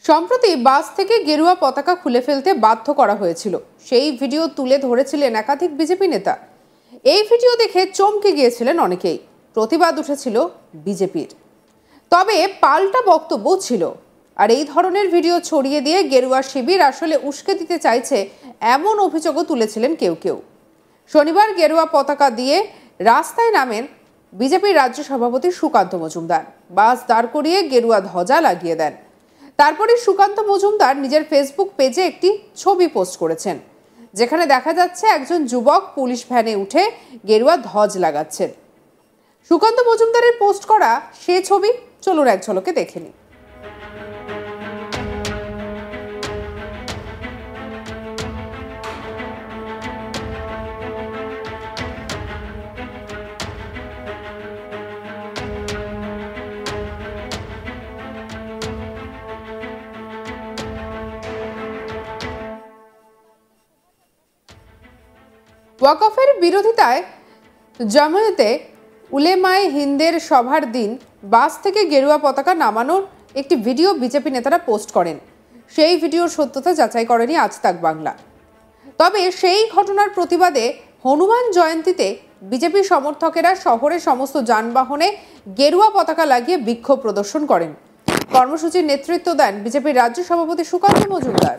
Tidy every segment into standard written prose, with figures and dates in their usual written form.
সম্প্রতি বাস থেকে গেরুয়া পতাকা খুলে ফেলতে বাধ্য করা হয়েছিল। সেই ভিডিও তুলে ধরেছিলেন একাধিক বিজেপি নেতা। এই ভিডিও দেখে চমকে গিয়েছিলেন অনেকেই। প্রতিবাদ উঠেছিল বিজেপির, তবে পাল্টা বক্তব্য ছিল। আর এই ধরনের ভিডিও ছড়িয়ে দিয়ে গেরুয়া শিবির আসলে উস্কে দিতে চাইছে এমন অভিযোগও তুলেছিলেন কেউ কেউ। শনিবার গেরুয়া পতাকা দিয়ে রাস্তায় নামেন বিজেপির রাজ্য সভাপতি সুকান্ত মজুমদার। বাস দাঁড় করিয়ে গেরুয়া ধ্বজা লাগিয়ে দেন। তারপরে সুকান্ত মজুমদার নিজের ফেসবুক পেজে একটি ছবি পোস্ট করেছেন, যেখানে দেখা যাচ্ছে একজন যুবক পুলিশ ভ্যানে উঠে গেরুয়া ধ্বজ লাগাচ্ছেন। সুকান্ত মজুমদারের পোস্ট করা সে ছবি চলুন এক ঝলকে দেখে নিই। ওয়াকফের বিরোধিতায় জামায়াতে উলেমায়ে হিন্দের সভার দিন বাস থেকে গেরুয়া পতাকা নামানোর একটি ভিডিও বিজেপি নেতারা পোস্ট করেন। সেই ভিডিওর সত্যতা যাচাই করেনি আজ তাক বাংলা। তবে সেই ঘটনার প্রতিবাদে হনুমান জয়ন্তীতে বিজেপি সমর্থকেরা শহরের সমস্ত যানবাহনে গেরুয়া পতাকা লাগিয়ে বিক্ষোভ প্রদর্শন করেন। কর্মসূচির নেতৃত্ব দেন বিজেপির রাজ্য সভাপতি সুকান্ত মজুমদার।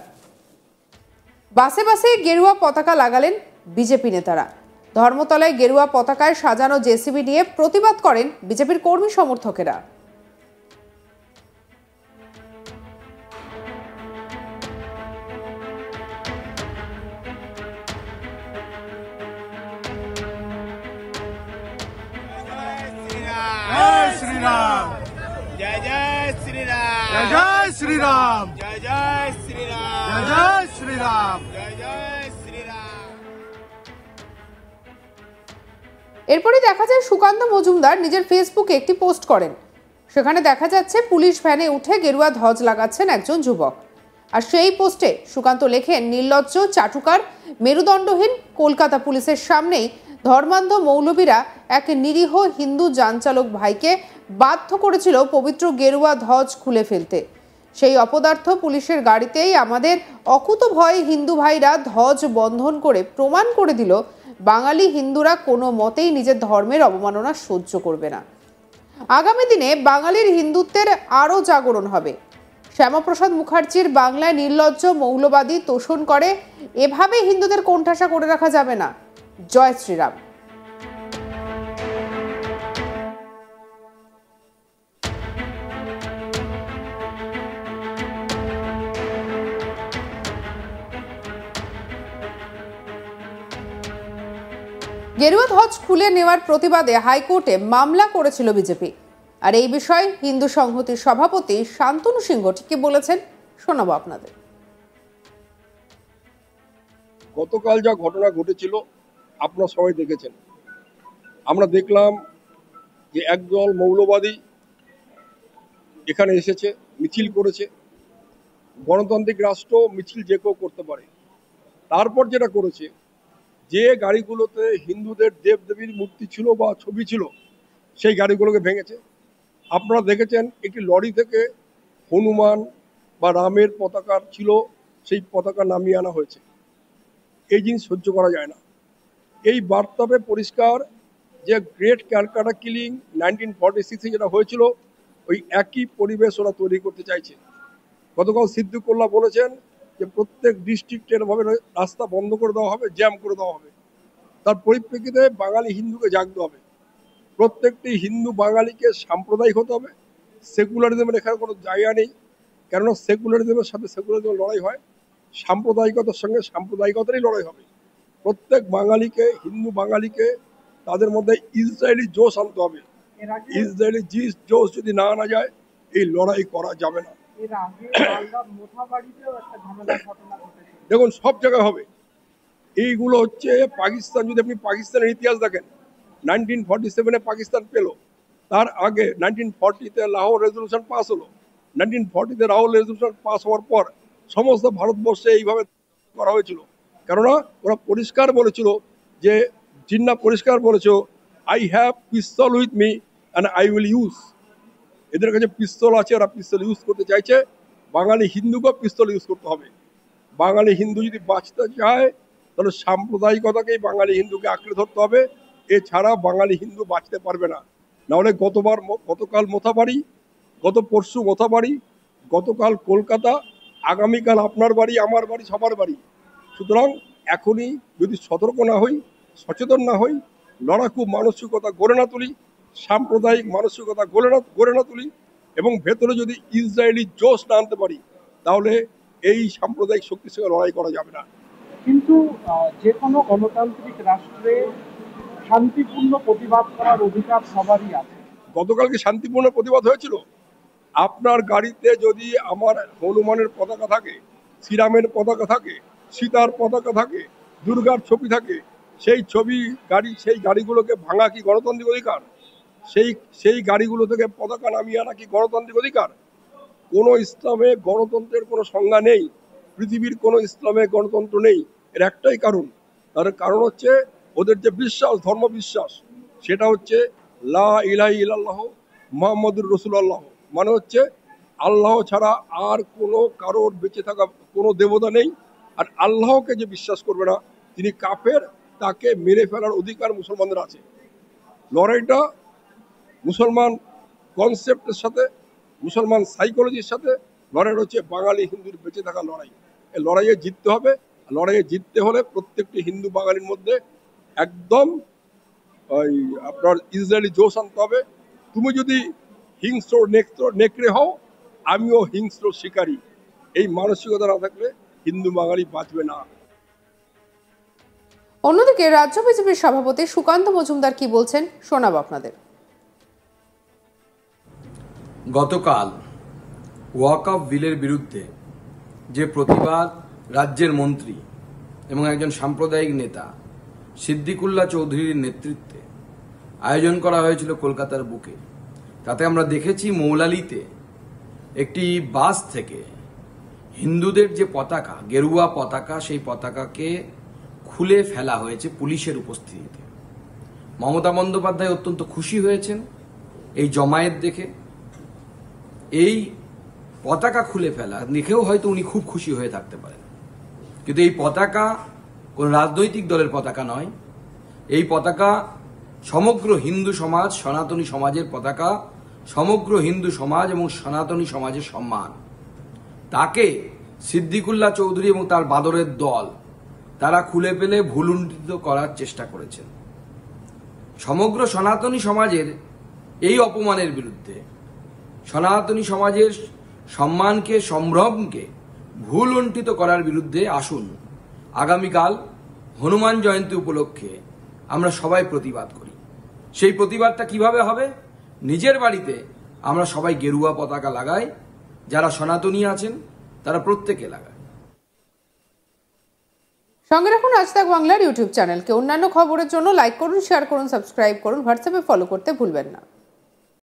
বাসে বাসে গেরুয়া পতাকা লাগালেন বিজেপি নেতারা। ধর্মতলায় গেরুয়া পতাকায় সাজানো জেসিবি নিয়ে প্রতিবাদ করেন বিজেপির কর্মী সমর্থকেরা। जय श्री राम, जय जय श्री राम, जय जय श्री राम, जय जय श्री राम, जय जय श्री राम, जय जय श्री राम। এরপরে দেখা যায় সুকান্ত মজুমদার নিজের ফেসবুকে একটি পোস্ট করেন। সেখানে দেখা যাচ্ছে পুলিশ ভ্যানে উঠে গেরুয়া ধ্বজ লাগাচ্ছেন একজন যুবক। আর সেই পোস্টে সুকান্ত লেখেন, নির্লজ্জ চাটুকার মেরুদণ্ডহীন কলকাতা পুলিশের সামনেই ধর্মান্ধ মৌলবীরা এক নিরীহ হিন্দু যানচালক ভাইকে বাধ্য করেছিল পবিত্র গেরুয়া ধ্বজ খুলে ফেলতে। সেই অপদার্থ পুলিশের গাড়িতেই আমাদের অকুত ভয়ে হিন্দু ভাইরা ধ্বজ বন্ধন করে প্রমাণ করে দিল বাঙালি হিন্দুরা কোনো মতেই নিজের ধর্মের অবমাননা সহ্য করবে না। আগামী দিনে বাঙালির হিন্দুত্বের আরও জাগরণ হবে। শ্যামাপ্রসাদ মুখার্জির বাংলায় নির্লজ্জ মৌলবাদী তোষণ করে এভাবে হিন্দুদের কোণঠাসা করে রাখা যাবে না। জয় শ্রীরাম। গেরুয়া ধ্বজ খুলে নেওয়ার প্রতিবাদে হাইকোর্টে মামলা করেছিল বিজেপি। আর এই বিষয়ে হিন্দু সংহতির সভাপতি শান্তনু সিংহ কি বলেছেন শোনাবো আপনাদের। গতকাল যা ঘটনা ঘটেছিল আপনারা সবাই দেখেছেন। আমরা দেখলাম যে একদল মৌলবাদী এখানে এসেছে, মিছিল করেছে। গণতান্ত্রিক রাষ্ট্র মিছিল যে কেউ করতে পারে। তারপর যেটা করেছে, যে গাড়িগুলোতে হিন্দুদের দেবদেবীর মূর্তি ছিল বা ছবি ছিল সেই গাড়িগুলোকে ভেঙেছে। আপনারা দেখেছেন একটি লরি থেকে হনুমান বা রামের পতাকা ছিল, সেই পতাকা নামিয়ে আনা হয়েছে। এই জিনিস সহ্য করা যায় না। এই বার্তাবে পরিষ্কার যে গ্রেট ক্যালকাটা কিলিং 1946-এ যেটা হয়েছিল, ওই একই পরিবেশ ওরা তৈরি করতে চাইছে। গতকাল সিদ্দিকুল্লাহ বলেছেন যে প্রত্যেক ডিস্ট্রিক্টের ভাবে রাস্তা বন্ধ করে দেওয়া হবে, জ্যাম করে দেওয়া হবে। তার পরিপ্রেক্ষিতে বাঙালি হিন্দুকে জাগতে হবে। প্রত্যেকটি হিন্দু বাঙালিকে সাম্প্রদায়িক হতে হবে। সেকুলারিজমের এখানে কোনো জায়গা নেই, কেননা সেকুলারিজমের সাথে সেকুলারিজমের লড়াই হয়, সাম্প্রদায়িকতার সঙ্গে সাম্প্রদায়িকতারই লড়াই হবে। প্রত্যেক বাঙালিকে, হিন্দু বাঙালিকে তাদের মধ্যে ইসরায়েলি জোশ আনতে হবে। ইসরায়েলি জোশ যদি না আনা যায়, এই লড়াই করা যাবে না। দেখুন, সব জায়গায় হবে। এইগুলো হচ্ছে পাকিস্তান। যদি আপনি পাকিস্তানের ইতিহাস দেখেন, 1947-এ পাকিস্তান পেল। তার আগে 1940-তে লাহোর রেজলিউশন পাস হলো। 1940-তে লাহোর রেজলিউশন পাস হওয়ার পর সমস্ত ভারতবর্ষে এইভাবে করা হয়েছিল। কেননা ওরা পরিষ্কার বলেছিল যে, জিন্না পরিষ্কার বলেছিল, I have pistol with me and I will use. এদের কাছে পিস্তল আছে, ওরা পিস্তল ইউজ করতে চাইছে। বাঙালি হিন্দুকে পিস্তল ইউজ করতে হবে। বাঙালি হিন্দু যদি বাঁচতে চায় তাহলে সাম্প্রদায়িকতাকেই বাঙালি হিন্দুকে আঁকড়ে ধরতে হবে, এছাড়া বাঙালি হিন্দু বাঁচতে পারবে না। নাহলে গতকাল মোথাবাড়ি, গত পরশু মোথাবাড়ি, গতকাল কলকাতা, আগামীকাল আপনার বাড়ি, আমার বাড়ি, সবার বাড়ি। সুতরাং এখনই যদি সতর্ক না হই, সচেতন না হই, লড়াকু মানসিকতা গড়ে না তুলি, সাম্প্রদায়িক মানসিকতা গড়ে না তুলি এবং ভেতরে যদি ইসরায়েলি জোশ না আনতে পারি, তাহলে এই সাম্প্রদায়িক শক্তির সঙ্গে লড়াই করা যাবে না। কিন্তু যে কোনো গণতান্ত্রিক রাষ্ট্রে শান্তিপূর্ণ প্রতিবাদ করার অধিকার সবারই আছে। গতকালকে শান্তিপূর্ণ প্রতিবাদ হয়েছিল। আপনার গাড়িতে যদি আমার হনুমানের পতাকা থাকে, শ্রীরামের পতাকা থাকে, সীতার পতাকা থাকে, দুর্গার ছবি থাকে, সেই গাড়িগুলোকে ভাঙা কি গণতান্ত্রিক অধিকার? সেই গাড়িগুলো থেকে পতাকা নামিয়ে আনা কি গণতান্ত্রিক অধিকার? কোনো ইসলামে গণতন্ত্রের কোনো সংজ্ঞা নেই, পৃথিবীর কোনো ইসলামে গণতন্ত্র নেই। এর একটাই কারণ, তার কারণ হচ্ছে ওদের যে বিশ্বাস, ধর্ম বিশ্বাস, সেটা হচ্ছে লা ইলাহা ইল্লাল্লাহ মুহাম্মাদুর রাসূলুল্লাহ, মানে হচ্ছে আল্লাহ ছাড়া আর কোনো কারোর বেঁচে থাকা কোনো দেবতা নেই। আর আল্লাহকে যে বিশ্বাস করবে না তিনি কাফের, তাকে মেরে ফেলার অধিকার মুসলমানদের আছে। লড়াইটা মুসলমান কনসেপ্টের সাথে, মুসলমান সাইকোলজির সাথে লড়াই হচ্ছে বাঙালি হিন্দুর বেঁচে থাকা লড়াই। এই লড়াইয়ে জিততে হবে। লড়াইয়ে জিততে হলে প্রত্যেকটি হিন্দু বাঙালির মধ্যে একদম ওই আপনার ইসরায়েলি জোশ আনতে হবে। তুমি যদি হিংস্র নেকড়ে হও, আমিও হিংস্র শিকারী, এই মানসিকতা না থাকলে হিন্দু বাঙালি বাঁচবে না। অন্যদিকে রাজ্য বিজেপির সভাপতি সুকান্ত মজুমদার কি বলছেন শোনাবো আপনাদের। গতকাল ওয়াকফ বিলের বিরুদ্ধে যে প্রতিবাদ রাজ্যের মন্ত্রী এবং একজন সাম্প্রদায়িক নেতা সিদ্দিকুল্লাহ চৌধুরীর নেতৃত্বে আয়োজন করা হয়েছিল কলকাতার বুকে, তাতে আমরা দেখেছি মৌলালিতে একটি বাস থেকে হিন্দুদের যে পতাকা, গেরুয়া পতাকা, সেই পতাকাকে খুলে ফেলা হয়েছে পুলিশের উপস্থিতিতে। মমতা বন্দ্যোপাধ্যায় অত্যন্ত খুশি হয়েছেন এই জমায়েত দেখে। এই পতাকা খুলে ফেলা দেখেও হয়তো উনি খুব খুশি হয়ে থাকতে পারেন, কিন্তু এই পতাকা কোন রাজনৈতিক দলের পতাকা নয়। এই পতাকা সমগ্র হিন্দু সমাজ, সনাতনী সমাজের পতাকা, সমগ্র হিন্দু সমাজ এবং সনাতনী সমাজের সম্মান। তাকে সিদ্দিকুল্লাহ চৌধুরী এবং তার বাদরের দল তারা খুলে ফেলে ভুলুণ্ঠিত করার চেষ্টা করেছেন। সমগ্র সনাতনী সমাজের এই অপমানের বিরুদ্ধে, সনাতনী সমাজের সম্মানকে, সম্ভ্রমকে ভুলুণ্ঠিত করার বিরুদ্ধে আসুন আগামীকাল হনুমান জয়ন্তী উপলক্ষে আমরা সবাই প্রতিবাদ করি। সেই প্রতিবাদটা কিভাবে হবে? নিজের বাড়িতে আমরা সবাই গেরুয়া পতাকা লাগাই, যারা সনাতনী আছেন তারা প্রত্যেকে লাগায়। সঙ্গে রাখুন আজ তাক বাংলার ইউটিউব চ্যানেলকে। অন্যান্য খবরের জন্য লাইক করুন, শেয়ার করুন, সাবস্ক্রাইব করুন, হোয়াটসঅ্যাপে ফলো করতে ভুলবেন না।